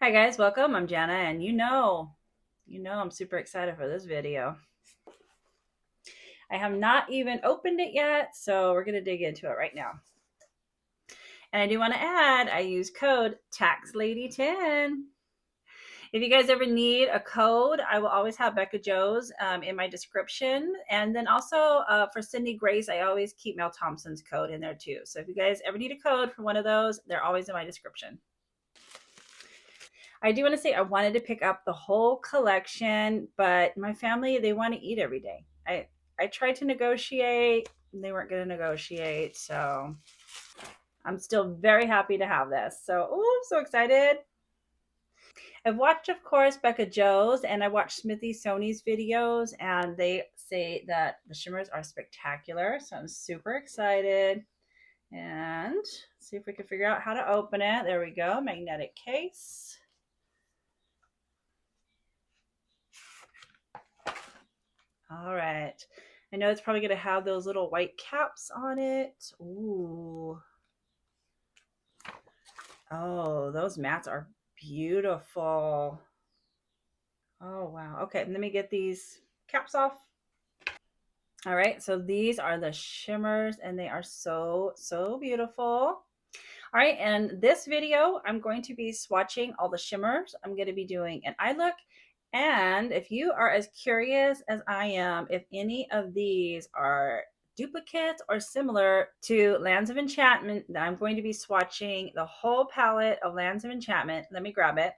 Hi guys, welcome. I'm Jana, and I'm super excited for this video. I have not even opened it yet, so we're gonna dig into it right now. And I do want to add, I use code TaxLady10. If you guys ever need a code, I will always have Bekah Joe's in my description. And then also for Cindy Grace, I always keep Mel Thompson's code in there too. So if you guys ever need a code for one of those, they're always in my description. I do want to say I wanted to pick up the whole collection, but my family, they want to eat every day. I tried to negotiate, they weren't going to negotiate, so I'm still very happy to have this. So, oh, I'm so excited. I've watched, of course, Bekah Joe's, and I watched Smithy Sony's videos, and they say that the shimmers are spectacular. So I'm super excited. And see if we can figure out how to open it. There we go, magnetic case. All right. I know it's probably going to have those little white caps on it. Ooh. Oh, those mats are beautiful. Oh, wow. Okay, let me get these caps off. All right, so these are the shimmers, and they are so, so beautiful. All right, and this video, I'm going to be swatching all the shimmers. I'm going to be doing an eye look. And if you are as curious as I am, if any of these are duplicates or similar to Lands of Enchantment, then I'm going to be swatching the whole palette of Lands of Enchantment. Let me grab it.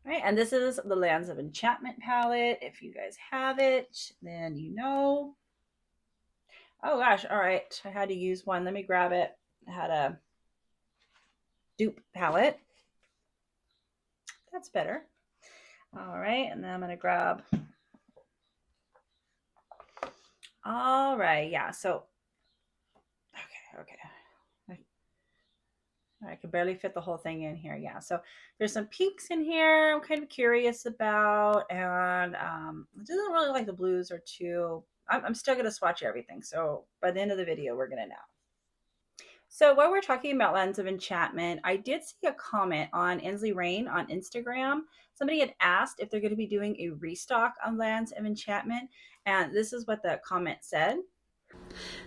All right, and this is the Lands of Enchantment palette. If you guys have it, then you know. Oh gosh, all right. I had to use one. Let me grab it. I had a dupe palette. That's better. All right, and then I'm gonna grab. All right, yeah. So, okay. I could barely fit the whole thing in here. Yeah, so there's some pinks in here I'm kind of curious about, and it doesn't really like the blues are too. I'm still gonna swatch everything. So by the end of the video, we're gonna know. So while we're talking about Lands of Enchantment, I did see a comment on Ensley Reign on Instagram. Somebody had asked if they're going to be doing a restock on Lands of Enchantment, and this is what the comment said.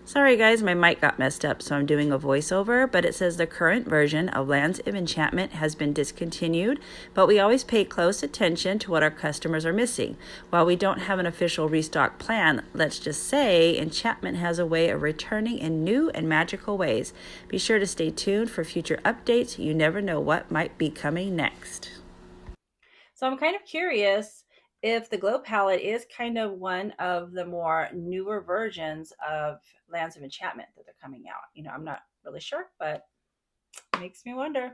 Sorry guys, my mic got messed up, so I'm doing a voiceover, but it says the current version of Lands of Enchantment has been discontinued, but we always pay close attention to what our customers are missing. While we don't have an official restock plan, let's just say Enchantment has a way of returning in new and magical ways. Be sure to stay tuned for future updates. You never know what might be coming next. So I'm kind of curious if the Glow palette is kind of one of the more newer versions of Lands of Enchantment that they're coming out. I'm not really sure, but it makes me wonder.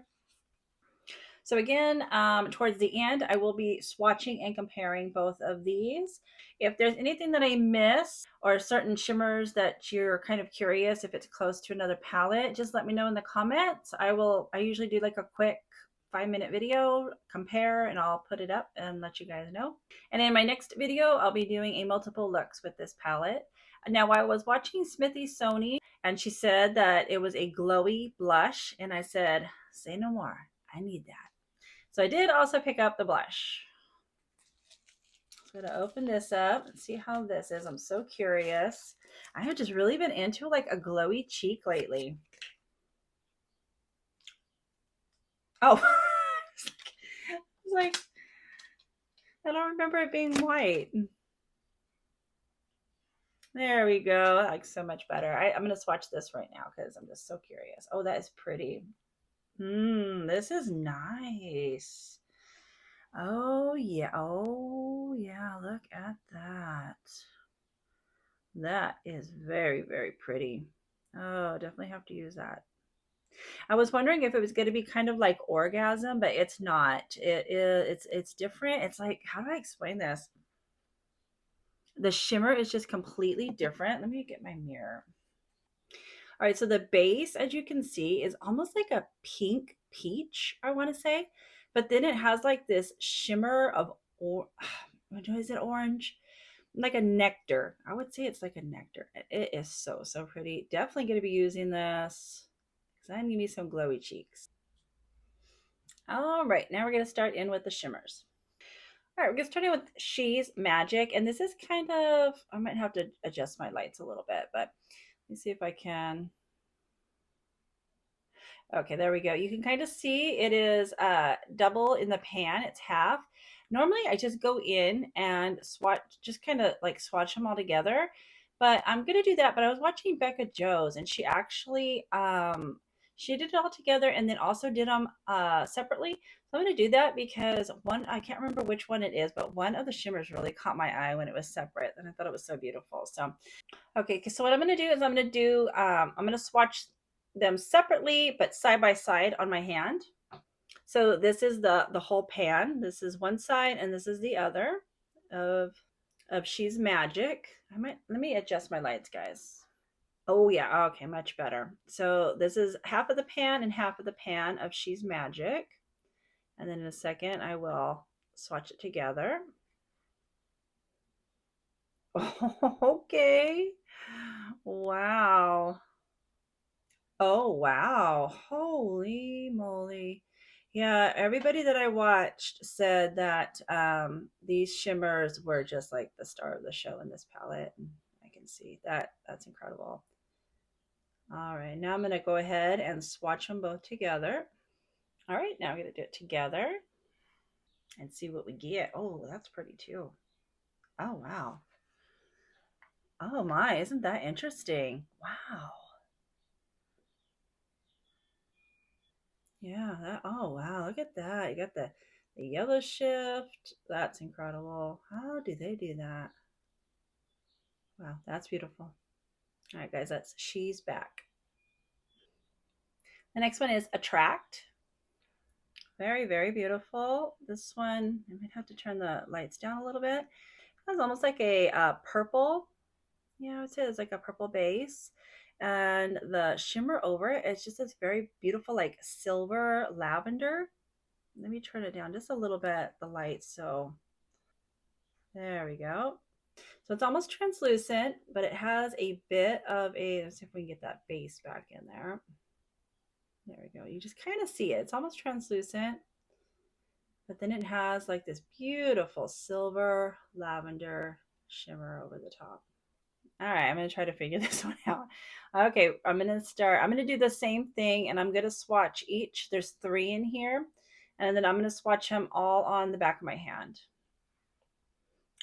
So again, towards the end, I will be swatching and comparing both of these. If there's anything that I miss or certain shimmers that you're kind of curious if it's close to another palette, just let me know in the comments. I usually do like a quick 5-minute video, compare, and I'll put it up and let you guys know. And in my next video, I'll be doing a multiple looks with this palette. Now, I was watching Smithy Sony, and she said that it was a glowy blush, and I said, say no more. I need that. So I did also pick up the blush. So I'm going to open this up and see how this is. I'm so curious. I have just really been into like a glowy cheek lately. Oh, it's like, I don't remember it being white. There we go. That looks so much better. I'm going to swatch this right now because I'm just so curious. Oh, that is pretty. This is nice. Oh, yeah. Oh, yeah. Look at that. That is very, very pretty. Oh, definitely have to use that. I was wondering if it was going to be kind of like Orgasm, but it's not. It's different. It's like, how do I explain this? The shimmer is just completely different. Let me get my mirror. All right, so the base, as you can see, is almost like a pink peach, I want to say. But then it has like this shimmer of, is it orange? Like a nectar. I would say it's like a nectar. It is so, so pretty. Definitely going to be using this because I need me some glowy cheeks. All right, now we're going to start in with the shimmers. All right, we're going to start in with She's Magic. And this is kind of, I might have to adjust my lights a little bit, but let me see if I can. Okay, there we go. You can kind of see it is double in the pan. It's half. Normally, I just go in and swatch, just kind of like swatch them all together. But I'm gonna do that. But I was watching Bekah Joe's, and she actually she did it all together and then also did them separately. So I'm gonna do that because one, I can't remember which one it is, but one of the shimmers really caught my eye when it was separate, and I thought it was so beautiful. So okay, so what I'm going to do is I'm going to swatch them separately but side by side on my hand. So this is the whole pan. This is one side and this is the other of She's Magic. Let me adjust my lights, guys. Oh yeah, okay, much better. So this is half of the pan and half of the pan of She's Magic. And then in a second I will swatch it together. Okay. Wow. Oh, wow. Holy moly. Yeah, everybody that I watched said that these shimmers were just like the star of the show in this palette. And I can see that. That's incredible. All right, now I'm going to go ahead and swatch them both together. All right, now I'm going to do it together and see what we get. Oh, that's pretty too. Oh, wow. Oh my, isn't that interesting? Wow. Yeah, that, oh wow, look at that. You got the yellow shift. That's incredible. How do they do that? Wow, that's beautiful. All right, guys, that's She's Back. The next one is Attract. Very, very beautiful. This one, I might have to turn the lights down a little bit. It's almost like a purple. Yeah, I would say it's like a purple base. And the shimmer over it, it's just this very beautiful, like silver lavender. Let me turn it down just a little bit, the light, so there we go. So it's almost translucent, but it has a bit of a, let's see if we can get that base back in there. There we go. You just kind of see it. It's almost translucent, but then it has like this beautiful silver lavender shimmer over the top. All right, I'm going to try to figure this one out. Okay, I'm going to do the same thing and I'm going to swatch each. There's 3 in here. And then I'm going to swatch them all on the back of my hand.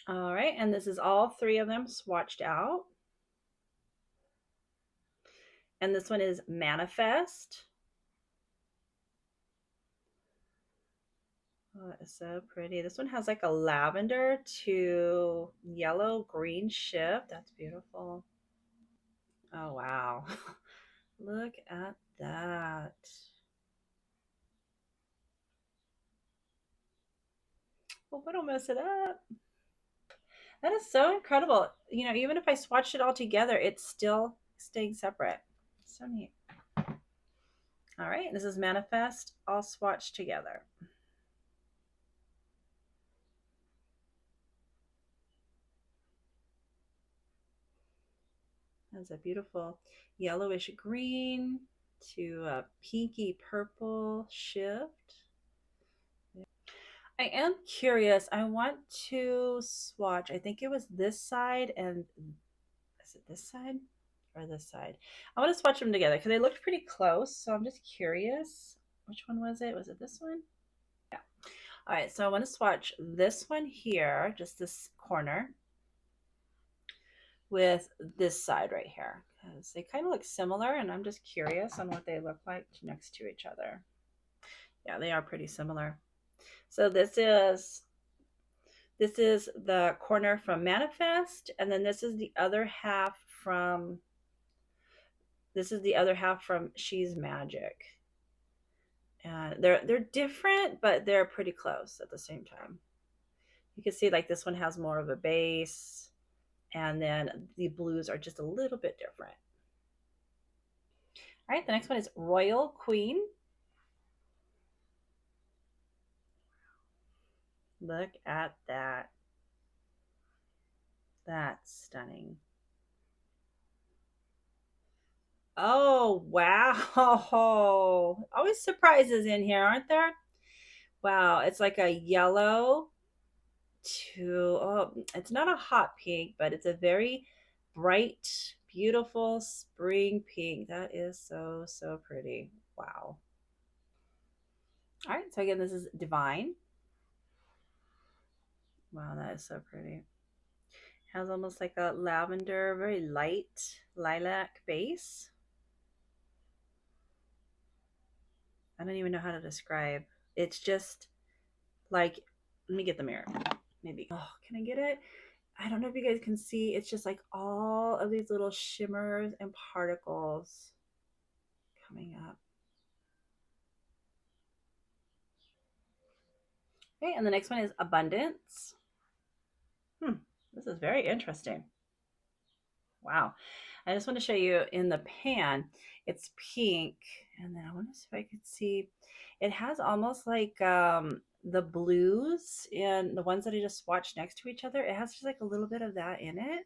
All right, and this is all 3 of them swatched out. And this one is Manifest. Oh, that is so pretty. This one has like a lavender to yellow green shift. That's beautiful. Oh, wow. Look at that. Hope I don't mess it up. That is so incredible. You know, even if I swatched it all together, it's still staying separate. So neat. All right, this is Manifest, all swatched together. That's a beautiful yellowish green to a pinky purple shift. I am curious. I want to swatch. I think it was this side and is it this side or this side? I want to swatch them together because they looked pretty close. So I'm just curious. Which one was it? Was it this one? Yeah. All right. So I want to swatch this one here, just this corner, with this side right here because they kind of look similar and I'm just curious on what they look like next to each other. Yeah, they are pretty similar. So this is the corner from Manifest, and then this is the other half from She's Magic. And they're different, but they're pretty close at the same time. You can see like this one has more of a base, and then the blues are just a little bit different. All right, the next one is Royal Queen. Look at that. That's stunning. Oh, wow. Always surprises in here, aren't there? Wow, it's like a yellow to, oh, it's not a hot pink, but it's a very bright, beautiful spring pink. That is so, so pretty. Wow. All right, so again, this is Divine. Wow, that is so pretty. Has almost like a lavender, very light lilac base. I don't even know how to describe. It's just like, let me get the mirror. Maybe. Oh, can I get it? I don't know if you guys can see. It's just like all of these little shimmers and particles coming up. Okay, and the next one is Abundance. This is very interesting. Wow. I just want to show you in the pan, it's pink. And then I want to see if I could see, it has almost like the blues and the ones that I just swatched next to each other. It has just like a little bit of that in it.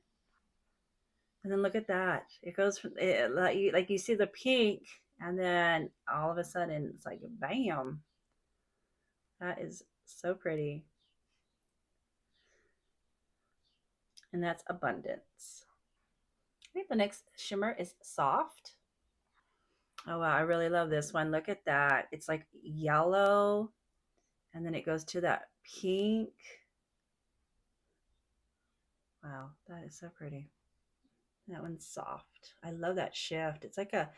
And then look at that. It goes from it, like you see the pink, and then all of a sudden it's like bam. That is so pretty. And that's Abundance. I think the next shimmer is Soft. Oh wow, I really love this one. Look at that. It's like yellow, and then it goes to that pink. Wow, that is so pretty. That one's Soft. I love that shift. It's like a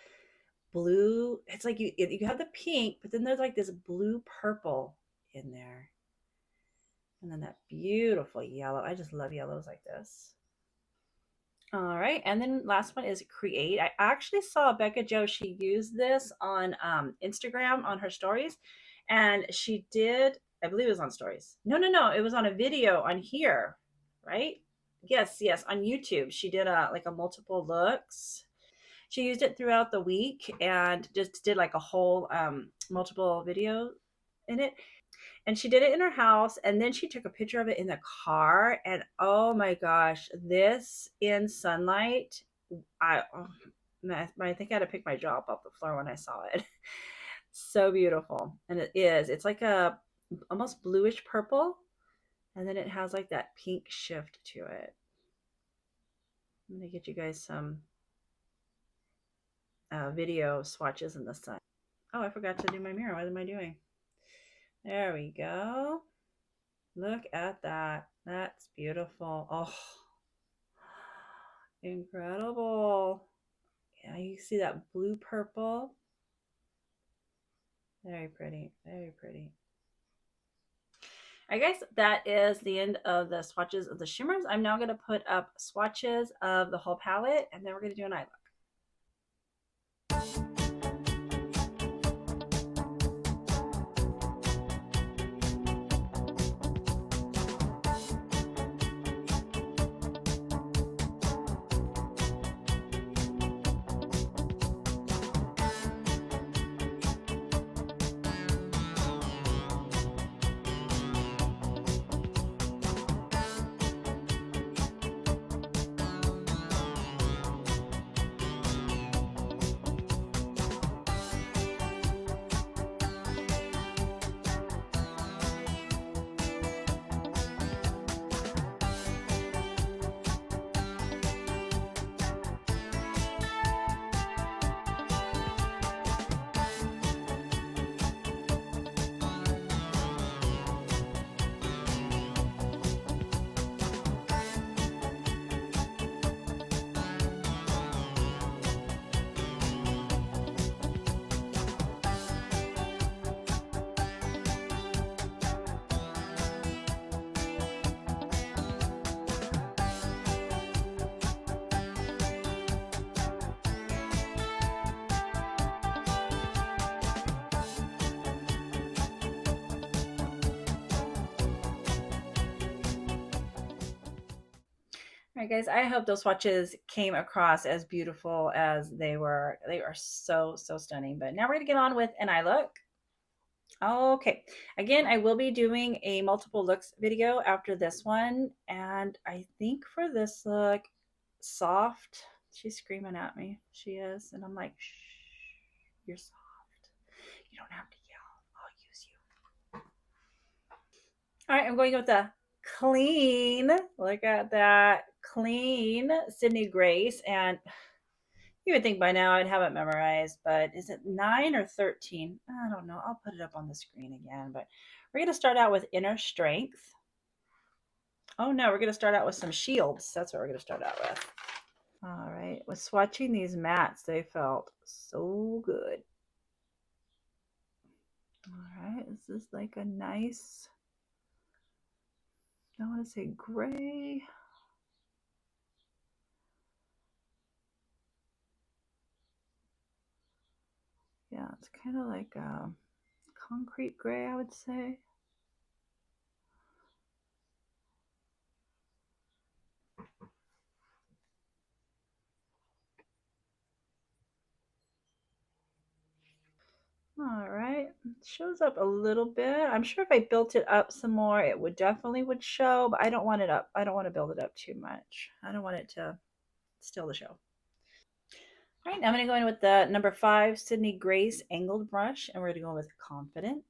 blue. It's like you have the pink, but then there's like this blue purple in there. And then that beautiful yellow. I just love yellows like this. All right. And then last one is Create. I actually saw Bekah Joe. She used this on Instagram on her stories. And she did, I believe it was on stories. No, no, no. It was on a video on here, right? Yes, yes, on YouTube. She did a like a multiple looks. She used it throughout the week and just did like a whole multiple video in it, and she did it in her house, and then she took a picture of it in the car, and oh my gosh, this in sunlight, oh, I think I had to pick my jaw up off the floor when I saw it. So beautiful. And it's like a almost bluish purple, and then it has like that pink shift to it. I'm gonna get you guys some video swatches in the sun. Oh, I forgot to do my mirror. What am I doing? There we go. Look at that. That's beautiful. Oh, incredible. Yeah, you see that blue purple. Very pretty. Very pretty. I guess that is the end of the swatches of the shimmers. I'm now going to put up swatches of the whole palette, and then we're going to do an eye look. All right, guys, I hope those swatches came across as beautiful as they were. They are so, so stunning. But now we're going to get on with an eye look. Okay, again, I will be doing a multiple looks video after this one. And I think for this look, Soft, she's screaming at me. She is. And I'm like, shh, you're soft. You don't have to yell. I'll use you. All right, I'm going with the clean. Look at that clean Sydney Grace. And you would think by now I'd have it memorized, but is it 9 or 13? I don't know. I'll put it up on the screen again. But we're going to start out with inner strength. Oh no, we're going to start out with some shields. That's what we're going to start out with. All right. With swatching these mats, they felt so good. All right. Is this like a nice, I want to say gray? Yeah, it's kind of like a concrete gray, I would say. All right, it shows up a little bit. I'm sure if I built it up some more, it would definitely would show, but I don't want it up. I don't want to build it up too much. I don't want it to steal the show. All right, now I'm going to go in with the number 5 Sydney Grace angled brush, and we're going to go with confident.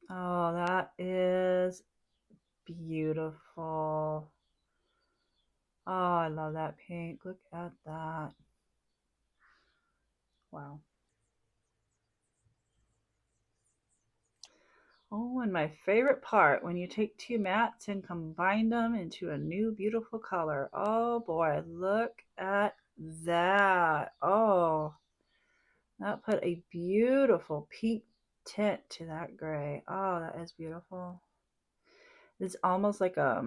Oh, that is beautiful. Oh, I love that pink. Look at that. Wow. Oh, and my favorite part, when you take two mats and combine them into a new beautiful color. Oh boy, look at that. Oh, that put a beautiful pink tint to that gray. Oh, that is beautiful. It's almost like I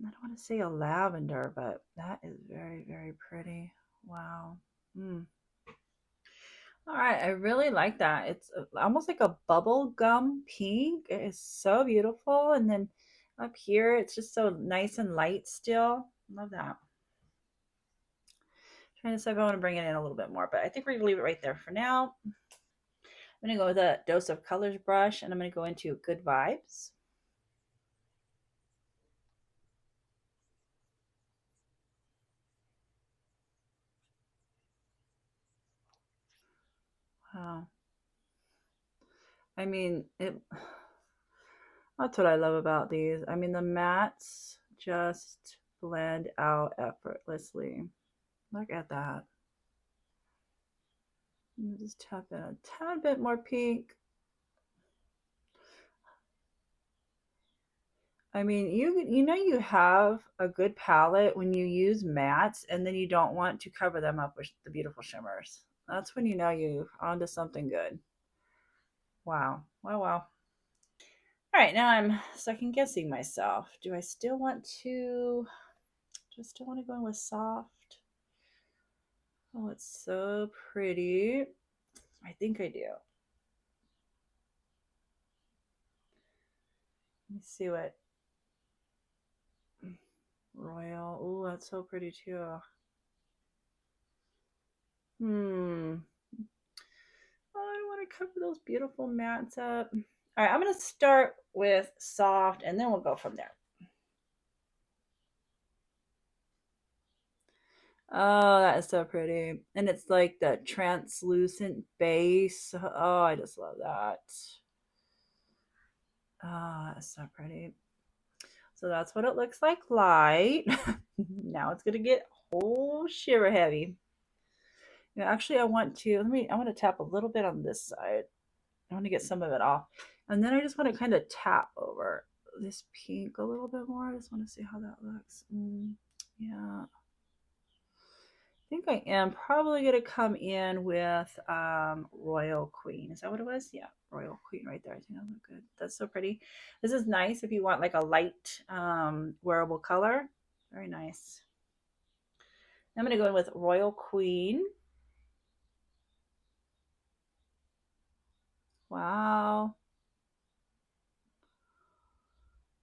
don't want to say a lavender, but that is very, very pretty. Wow. Mm. All right, I really like that. It's almost like a bubble gum pink. It is so beautiful. And then up here, it's just so nice and light still. Love that. Trying to decide if I want to bring it in a little bit more, but I think we're going to leave it right there for now. I'm going to go with a Dose of Colors brush, and I'm going to go into Good Vibes. Wow. I mean, that's what I love about these. I mean, the mattes just blend out effortlessly. Look at that. Just tap in a tad bit more pink. I mean, you know you have a good palette when you use mattes and then you don't want to cover them up with the beautiful shimmers. That's when you know you're onto something good. Wow. Wow, wow. All right, now I'm second guessing myself. Do I still want to go in with soft? Oh, it's so pretty. I think I do. Let me see what Royal. Oh, that's so pretty too. Hmm. Oh, I want to cover those beautiful mats up. All right, I'm going to start with soft and then we'll go from there. Oh, that is so pretty. And it's like the translucent base. Oh, I just love that. Oh, that's so pretty. So that's what it looks like light. Now it's going to get whole sheer heavy. Yeah, actually, I want to tap a little bit on this side. I want to get some of it off. And then I just want to kind of tap over this pink a little bit more. I just want to see how that looks. Yeah. I think I am probably going to come in with Royal Queen. Is that what it was? Yeah, Royal Queen right there. I think that look good. That's so pretty. This is nice if you want like a light wearable color. Very nice. I'm going to go in with Royal Queen. Wow.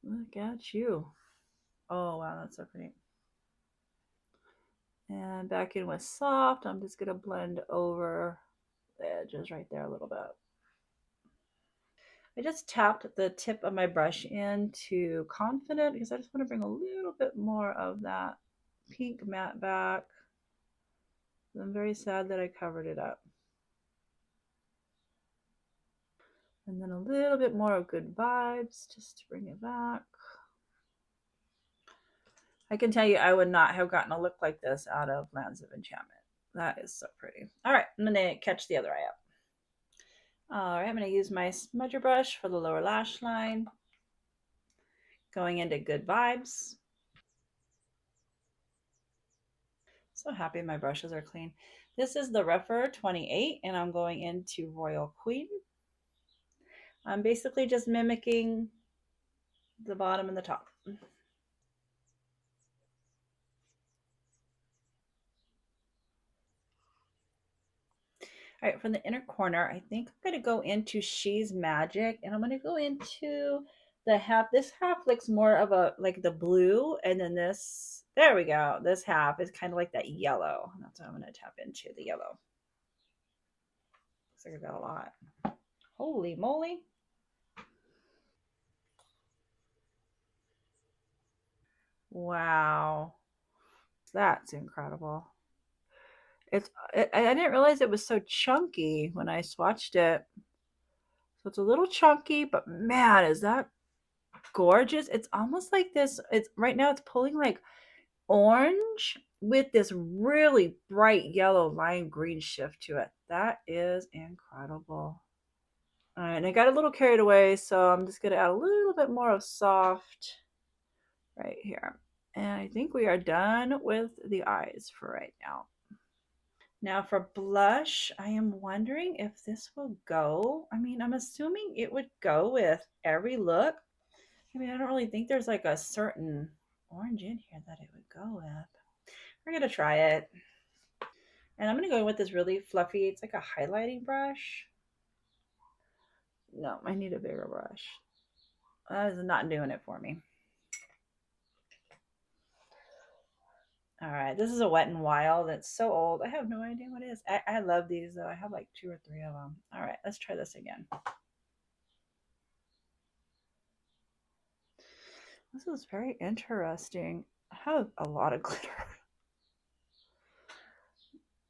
Look at you. Oh, wow, that's so pretty. And back in with soft, I'm just going to blend over the edges right there a little bit. I just tapped the tip of my brush into Confident because I just want to bring a little bit more of that pink matte back. I'm very sad that I covered it up. And then a little bit more of Good Vibes just to bring it back. I can tell you I would not have gotten a look like this out of Lands of Enchantment. That is so pretty. All right, I'm going to catch the other eye up. All right, I'm going to use my smudger brush for the lower lash line. Going into Good Vibes. So happy my brushes are clean. This is the Rougher 28, and I'm going into Royal Queen. I'm basically just mimicking the bottom and the top. All right, from the inner corner, I think I'm going to go into She's Magic, and I'm going to go into the half. This half looks more of a like the blue, and then this, there we go. This half is kind of like that yellow. That's what I'm going to tap into, the yellow. Looks like I got a lot. Holy moly. Wow. That's incredible. I didn't realize it was so chunky when I swatched it. So it's a little chunky, but man, is that gorgeous. It's almost like this. It's right now it's pulling like orange with this really bright yellow lime green shift to it. That is incredible. All right, and I got a little carried away, so I'm just gonna add a little bit more of soft right here. And I think we are done with the eyes for right now. Now for blush, I am wondering if this will go. I mean, I'm assuming it would go with every look. I mean, I don't really think there's like a certain orange in here that it would go with. We're going to try it. And I'm going to go with this really fluffy, it's like a highlighting brush. No, I need a bigger brush. That is not doing it for me. All right, this is a Wet n Wild. It's so old. I have no idea what it is. I love these though. I have like 2 or 3 of them. All right, let's try this again. This is very interesting. I have a lot of glitter.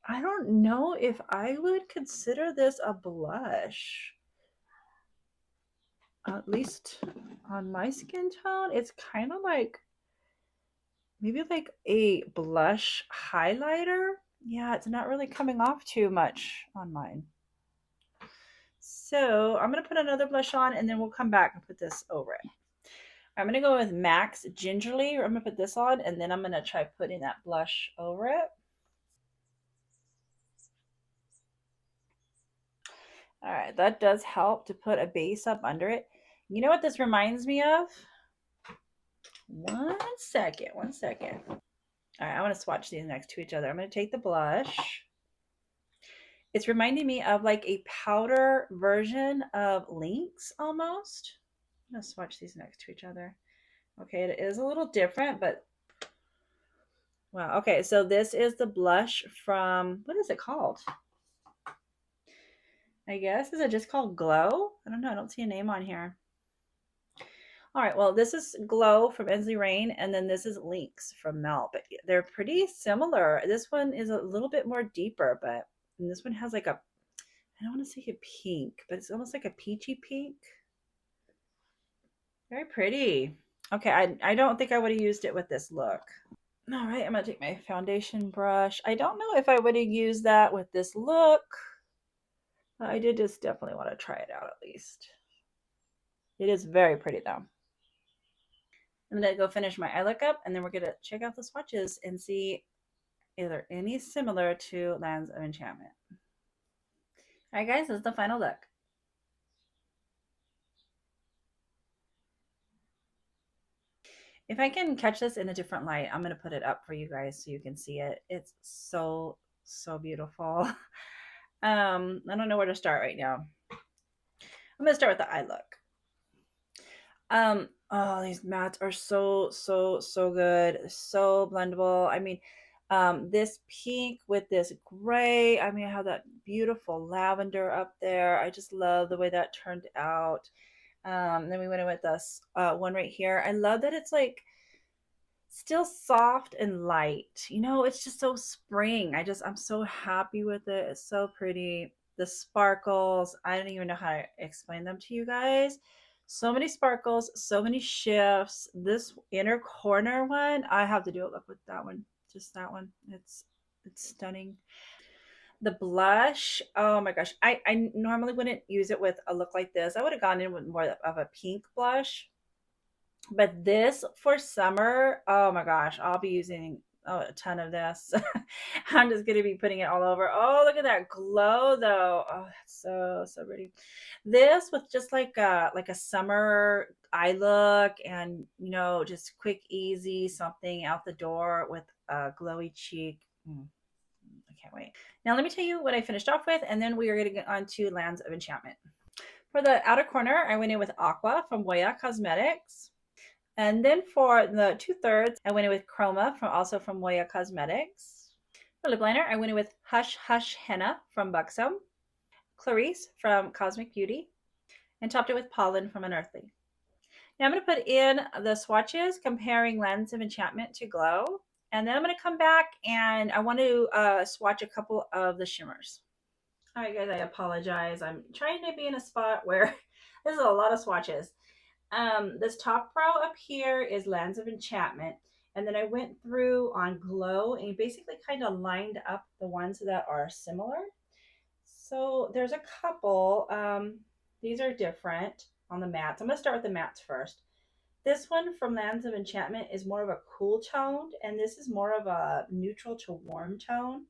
I don't know if I would consider this a blush. At least on my skin tone, it's kind of like maybe like a blush highlighter. Yeah, it's not really coming off too much on mine. So I'm going to put another blush on and then we'll come back and put this over it. I'm going to go with MAC's Gingerly. I'm going to put this on and then I'm going to try putting that blush over it. All right, that does help to put a base up under it. You know what this reminds me of? One second. All right, I want to swatch these next to each other. I'm going to take the blush. It's reminding me of like a powder version of Lynx almost. I'm going to swatch these next to each other. Okay, it is a little different, but wow. Okay, so this is the blush from, what is it called? I guess, is it just called Glow? I don't know. I don't see a name on here. All right, well, this is Glow from Ensley Reign, and then this is Lynx from Mel, but they're pretty similar. This one is a little bit more deeper, but this one has like a, I don't want to say a pink, but it's almost like a peachy pink. Very pretty. Okay, I don't think I would have used it with this look. All right, I'm going to take my foundation brush. I don't know if I would have used that with this look. I did just definitely want to try it out at least. It is very pretty though. I'm going to go finish my eye look up and then we're going to check out the swatches and see if they're any similar to Lands of Enchantment. All right, guys, this is the final look. If I can catch this in a different light, I'm going to put it up for you guys so you can see it. It's so, so beautiful. I don't know where to start right now. I'm going to start with the eye look. Oh, these mats are so, so, so good. So blendable. I mean, this pink with this gray. I mean, I have that beautiful lavender up there. I just love the way that turned out. Then we went in with this one right here. I love that it's like still soft and light. You know, it's just so spring. I'm so happy with it. It's so pretty. the sparkles. I don't even know how to explain them to you guys. So many sparkles, so many shifts. This inner corner one, I have to do a look with that one. Just that one. It's stunning. The blush, oh my gosh. I normally wouldn't use it with a look like this. I would have gone in with more of a pink blush. But this for summer, oh my gosh, I'll be using a ton of this. I'm just gonna be putting it all over. Oh, look at that glow though. Oh, that's so pretty. This with just like a summer eye look, and just quick, easy something out the door with a glowy cheek. I can't wait. Now let me tell you what I finished off with, and then we are gonna get on to Lands of Enchantment. For the outer corner, I went in with Aqua from Woya Cosmetics. And then for the 2/3, I went in with Chroma from Woya Cosmetics. For lip liner, I went in with Hush Hush Henna from Buxom, Clarice from Cosmic Beauty, and topped it with Pollen from Unearthly. Now I'm going to put in the swatches comparing Lands of Enchantment to Glow. And then I'm going to come back and I want to swatch a couple of the shimmers. All right, guys, I apologize. I'm trying to be in a spot where this is a lot of swatches. This top row up here is Lands of Enchantment. And then I went through on Glow and basically kind of lined up the ones that are similar. So there's a couple. These are different on the mattes. I'm going to start with the mattes first. This one from Lands of Enchantment is more of a cool toned, and this is more of a neutral to warm tone.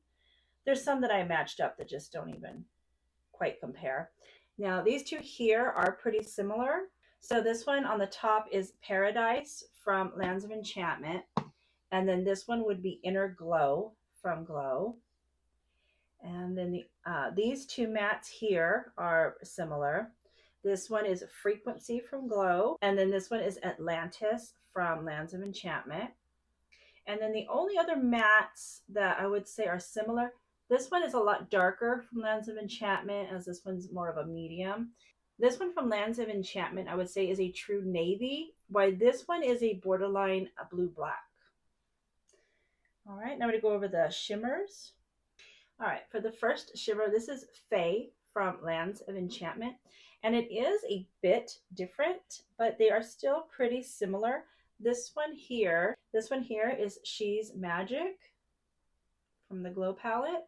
There's some that I matched up that just don't even quite compare. Now, these two here are pretty similar. So this one on the top is Paradise from Lands of Enchantment. And then this one would be Inner Glow from Glow. And then these two mattes here are similar. This one is Frequency from Glow. And then this one is Atlantis from Lands of Enchantment. And then the only other mattes that I would say are similar, this one is a lot darker from Lands of Enchantment, as this one's more of a medium. This one from Lands of Enchantment, I would say, is a true navy, while this one is a borderline blue-black. All right, now I'm going to go over the shimmers. All right, for the first shimmer, this is Fae from Lands of Enchantment. And it is a bit different, but they are still pretty similar. This one here is She's Magic from the Glow palette.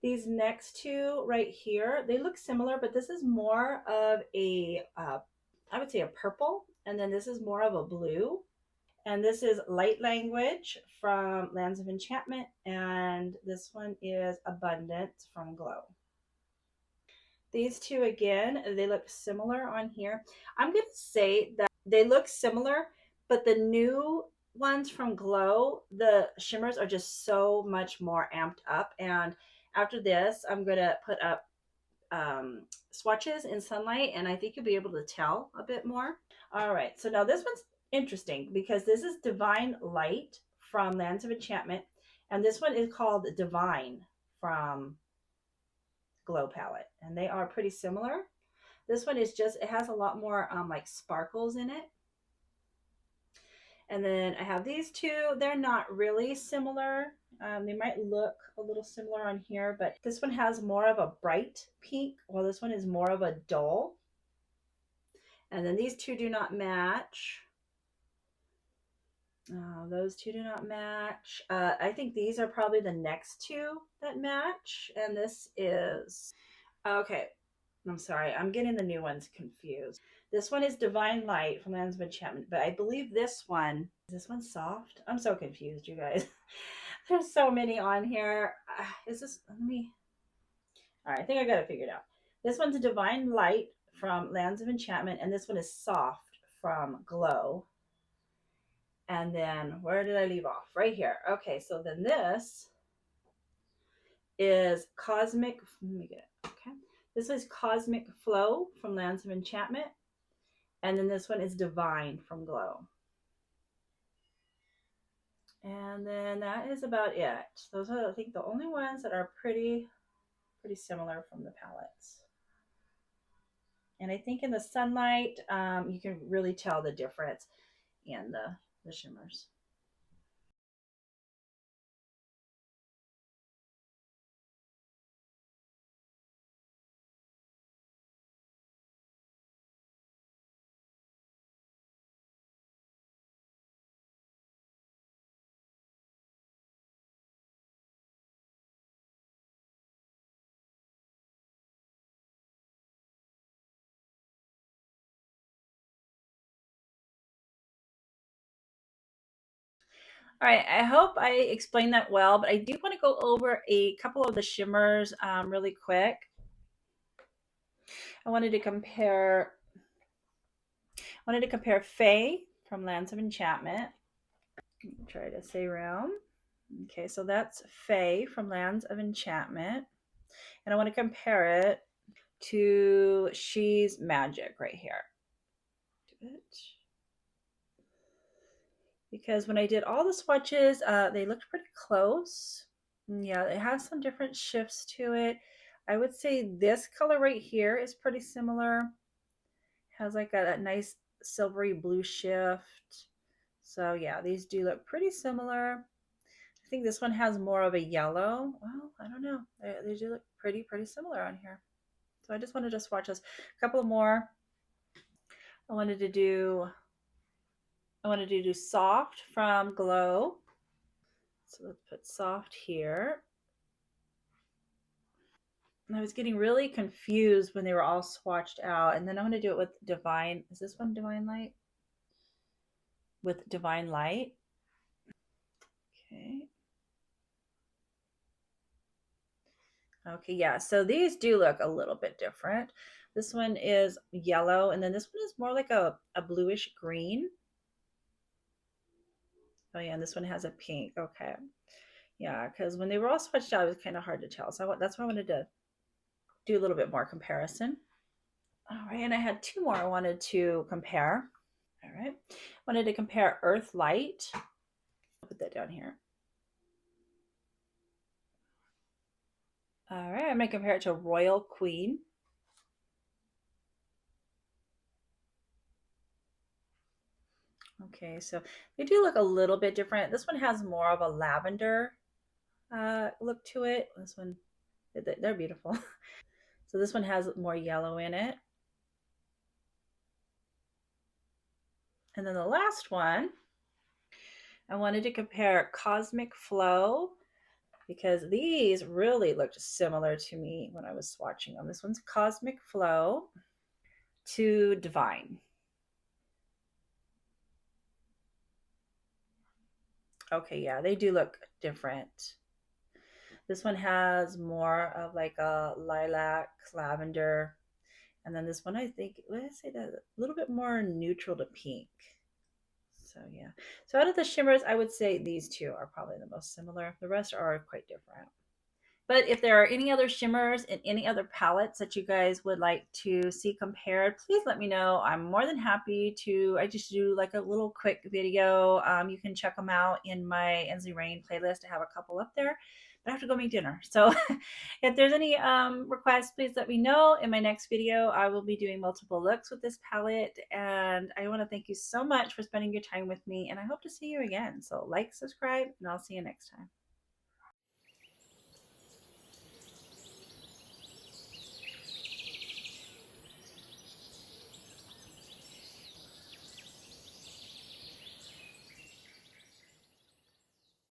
These next two right here, they look similar, but this is more of a, I would say a purple, and then this is more of a blue. And this is Light Language from Lands of Enchantment, and this one is Abundance from Glow. These two, again, they look similar on here. I'm going to say that they look similar, but the new ones from Glow, the shimmers are just so much more amped up. And after this, I'm going to put up swatches in sunlight, and I think you'll be able to tell a bit more. All right, so now this one's interesting because this is Divine Light from Lands of Enchantment, and this one is called Divine from Glow palette, and they are pretty similar. This one is just, it has a lot more like sparkles in it. And then I have these two. They're not really similar. They might look a little similar on here, but this one has more of a bright pink, while this one is more of a dull. And then these two do not match. Those two do not match. I think these are probably the next two that match. And this is, okay, I'm sorry, I'm getting the new ones confused. This one is Divine Light from Lands of Enchantment, but I believe this one, is this one soft? I'm so confused, you guys. There's so many on here. Is this, let me, all right, I think I got it figured out. This one's a Divine Light from Lands of Enchantment, and this one is Soft from Glow. And then where did I leave off? Right here. Okay, so then this is Cosmic, let me get it, okay. This is Cosmic Flow from Lands of Enchantment. And then this one is Divine from Glow. And then that is about it. Those are, I think, the only ones that are pretty similar from the palettes. And I think in the sunlight, you can really tell the difference in the shimmers. All right, I hope I explained that well, but I do want to go over a couple of the shimmers really quick. I wanted to compare Faye from Lands of Enchantment. Try to say room. Okay, so that's Faye from Lands of Enchantment. And I want to compare it to She's Magic right here. Because when I did all the swatches, they looked pretty close. Yeah, it has some different shifts to it. I would say this color right here is pretty similar. Has like a nice silvery blue shift. So yeah, these do look pretty similar. I think this one has more of a yellow. Well, I don't know. They do look pretty similar on here. So I just wanted to swatch us a couple more. I wanted to do Soft from Glow. So let's put Soft here. And I was getting really confused when they were all swatched out. And then I'm going to do it with Divine. Is this one Divine Light? With Divine Light. Okay. Okay, yeah. So these do look a little bit different. This one is yellow, and then this one is more like a bluish green. Oh yeah, and this one has a pink. Okay. Yeah, because when they were all swatched out, it was kind of hard to tell. So that's why I wanted to do a little bit more comparison. All right, and I had two more I wanted to compare. All right, wanted to compare Earth Light. I'll put that down here. All right, I'm gonna compare it to Royal Queen. Okay, so they do look a little bit different. This one has more of a lavender look to it. This one, they're beautiful. So this one has more yellow in it. And then the last one, I wanted to compare Cosmic Flow because these really looked similar to me when I was swatching them. This one's Cosmic Flow to Divine. Okay, yeah, they do look different. This one has more of like a lilac, lavender, and then this one I think, what did I say, that a little bit more neutral to pink. So yeah. So out of the shimmers, I would say these two are probably the most similar. The rest are quite different. But if there are any other shimmers and any other palettes that you guys would like to see compared, please let me know. I'm more than happy to, I just do like a little quick video. You can check them out in my Ensley Reign playlist. I have a couple up there, but I have to go make dinner. So if there's any requests, please let me know. In my next video, I will be doing multiple looks with this palette. And I want to thank you so much for spending your time with me. And I hope to see you again. So like, subscribe, and I'll see you next time.